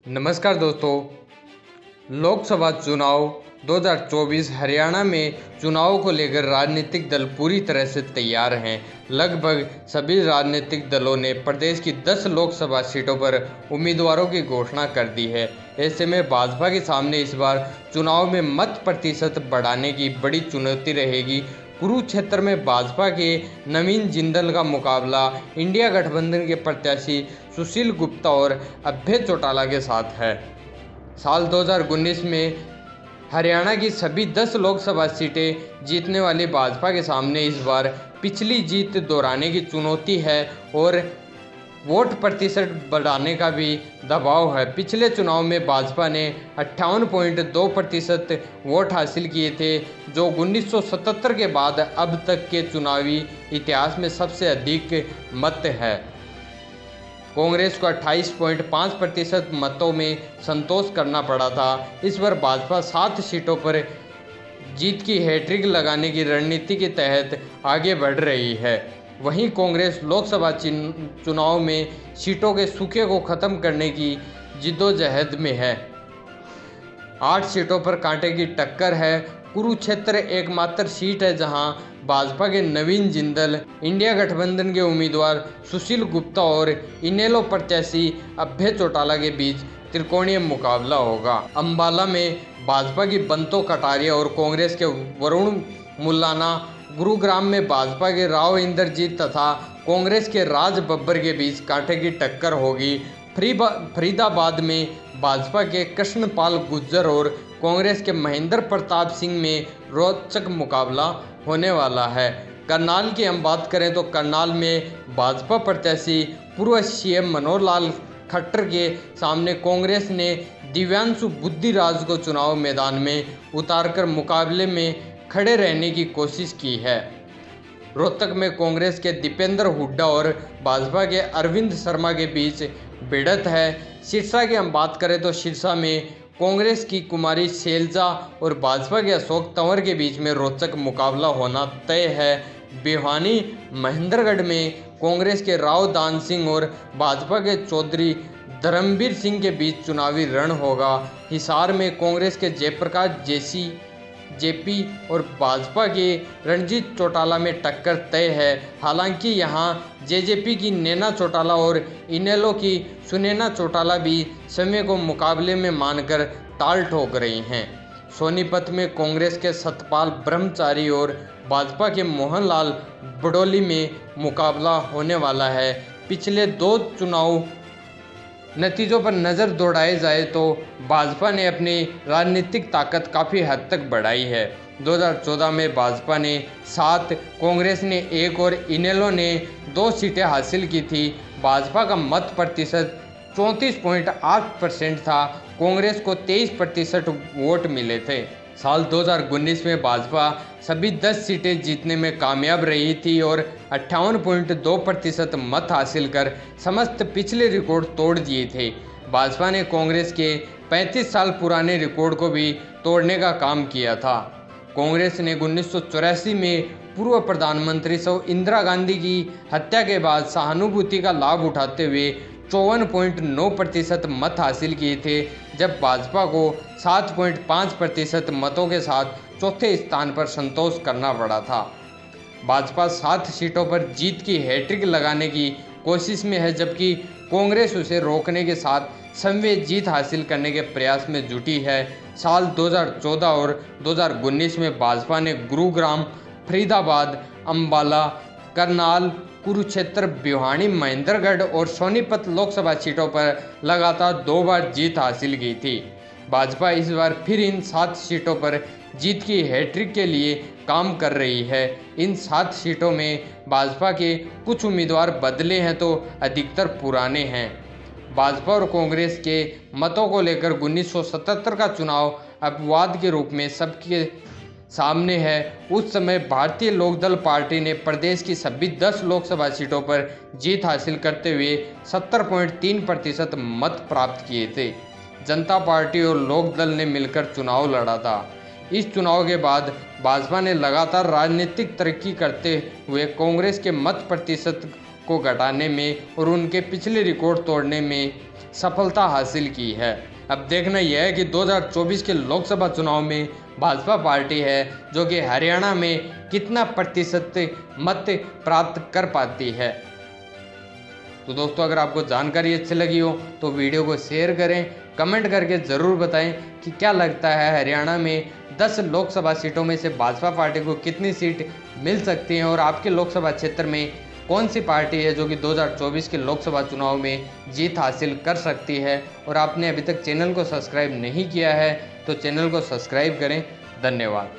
नमस्कार दोस्तों। लोकसभा चुनाव 2024 हरियाणा में चुनाव को लेकर राजनीतिक दल पूरी तरह से तैयार हैं। लगभग सभी राजनीतिक दलों ने प्रदेश की 10 लोकसभा सीटों पर उम्मीदवारों की घोषणा कर दी है। ऐसे में भाजपा के सामने इस बार चुनाव में मत प्रतिशत बढ़ाने की बड़ी चुनौती रहेगी। कुरुक्षेत्र में भाजपा के नवीन जिंदल का मुकाबला इंडिया गठबंधन के प्रत्याशी सुशील गुप्ता और अभय चौटाला के साथ है। साल 2019 में हरियाणा की सभी 10 लोकसभा सीटें जीतने वाली भाजपा के सामने इस बार पिछली जीत दोहराने की चुनौती है और वोट प्रतिशत बढ़ाने का भी दबाव है। पिछले चुनाव में भाजपा ने 58.2% वोट हासिल किए थे, जो 1977 के बाद अब तक के चुनावी इतिहास में सबसे अधिक मत है। कांग्रेस को 28.5% मतों में संतोष करना पड़ा था। इस बार भाजपा 7 सीटों पर जीत की हैट्रिक लगाने की रणनीति के तहत आगे बढ़ रही है। वहीं कांग्रेस लोकसभा चुनाव में सीटों के सूखे को खत्म करने की जिद्दोजहद में है। 8 सीटों पर कांटे की टक्कर है। कुरुक्षेत्र एकमात्र सीट है जहां भाजपा के नवीन जिंदल, इंडिया गठबंधन के उम्मीदवार सुशील गुप्ता और इनेलो प्रत्याशी अभय चौटाला के बीच त्रिकोणीय मुकाबला होगा। अंबाला में भाजपा की बंतो कटारिया और कांग्रेस के वरुण मुलाना, गुरुग्राम में भाजपा के राव इंद्रजीत तथा कांग्रेस के राज बब्बर के बीच कांटे की टक्कर होगी। फरीदाबाद में भाजपा के कृष्णपाल गुर्जर और कांग्रेस के महेंद्र प्रताप सिंह में रोचक मुकाबला होने वाला है। करनाल की हम बात करें तो करनाल में भाजपा प्रत्याशी पूर्व सीएम मनोहर लाल खट्टर के सामने कांग्रेस ने दिव्यांशु बुद्धिराज को चुनाव मैदान में उतारकर मुकाबले में खड़े रहने की कोशिश की है। रोहतक में कांग्रेस के दीपेंद्र हुड्डा और भाजपा के अरविंद शर्मा के बीच भिड़ंत है। सिरसा की हम बात करें तो सिरसा में कांग्रेस की कुमारी शैलजा और भाजपा के अशोक तंवर के बीच में रोचक मुकाबला होना तय है। भिवानी महेंद्रगढ़ में कांग्रेस के राव दान सिंह और भाजपा के चौधरी धर्मवीर सिंह के बीच चुनावी रण होगा। हिसार में कांग्रेस के जयप्रकाश जेपी और भाजपा के रणजीत चौटाला में टक्कर तय है। हालांकि यहां जेजेपी की नैना चौटाला और इनेलो की सुनैना चौटाला भी समय को मुकाबले में मानकर ताल ठोक रही हैं। सोनीपत में कांग्रेस के सतपाल ब्रह्मचारी और भाजपा के मोहनलाल बडोली में मुकाबला होने वाला है। पिछले 2 चुनाव नतीजों पर नज़र दौड़ाए जाए तो भाजपा ने अपनी राजनीतिक ताकत काफ़ी हद तक बढ़ाई है। 2014 में भाजपा ने 7, कांग्रेस ने 1 और इनेलो ने 2 सीटें हासिल की थी। भाजपा का मत प्रतिशत 34.8% था। कांग्रेस को 23% वोट मिले थे। साल 2019 में भाजपा सभी 10 सीटें जीतने में कामयाब रही थी और 58.2% मत हासिल कर समस्त पिछले रिकॉर्ड तोड़ दिए थे। भाजपा ने कांग्रेस के 35 साल पुराने रिकॉर्ड को भी तोड़ने का काम किया था। कांग्रेस ने 1984 में पूर्व प्रधानमंत्री सौ इंदिरा गांधी की हत्या के बाद सहानुभूति का लाभ उठाते हुए 54.9% मत हासिल किए थे, जब भाजपा को 7.5% मतों के साथ चौथे स्थान पर संतोष करना पड़ा था। भाजपा 7 सीटों पर जीत की हैट्रिक लगाने की कोशिश में है, जबकि कांग्रेस उसे रोकने के साथ समवेत जीत हासिल करने के प्रयास में जुटी है। साल 2014 और 2019 में भाजपा ने गुरुग्राम, फरीदाबाद, अंबाला, करनाल, कुरुक्षेत्र, भिवानी, महेंद्रगढ़ और सोनीपत लोकसभा सीटों पर लगातार 2 बार जीत हासिल की थी। भाजपा इस बार फिर इन 7 सीटों पर जीत की हैट्रिक के लिए काम कर रही है। इन 7 सीटों में भाजपा के कुछ उम्मीदवार बदले हैं तो अधिकतर पुराने हैं। भाजपा और कांग्रेस के मतों को लेकर 1977 का चुनाव अपवाद के रूप में सबके सामने है। उस समय भारतीय लोकदल पार्टी ने प्रदेश की सभी 10 लोकसभा सीटों पर जीत हासिल करते हुए 70.3% मत प्राप्त किए थे। जनता पार्टी और लोकदल ने मिलकर चुनाव लड़ा था। इस चुनाव के बाद भाजपा ने लगातार राजनीतिक तरक्की करते हुए कांग्रेस के मत प्रतिशत को घटाने में और उनके पिछले रिकॉर्ड तोड़ने में सफलता हासिल की है। अब देखना यह है कि 2024 के लोकसभा चुनाव में भाजपा पार्टी है जो कि हरियाणा में कितना प्रतिशत मत प्राप्त कर पाती है। तो दोस्तों, अगर आपको जानकारी अच्छी लगी हो तो वीडियो को शेयर करें, कमेंट करके ज़रूर बताएं कि क्या लगता है हरियाणा में 10 लोकसभा सीटों में से भाजपा पार्टी को कितनी सीट मिल सकती हैं और आपके लोकसभा क्षेत्र में कौन सी पार्टी है जो कि 2024 के लोकसभा चुनाव में जीत हासिल कर सकती है। और आपने अभी तक चैनल को सब्सक्राइब नहीं किया है तो चैनल को सब्सक्राइब करें। धन्यवाद।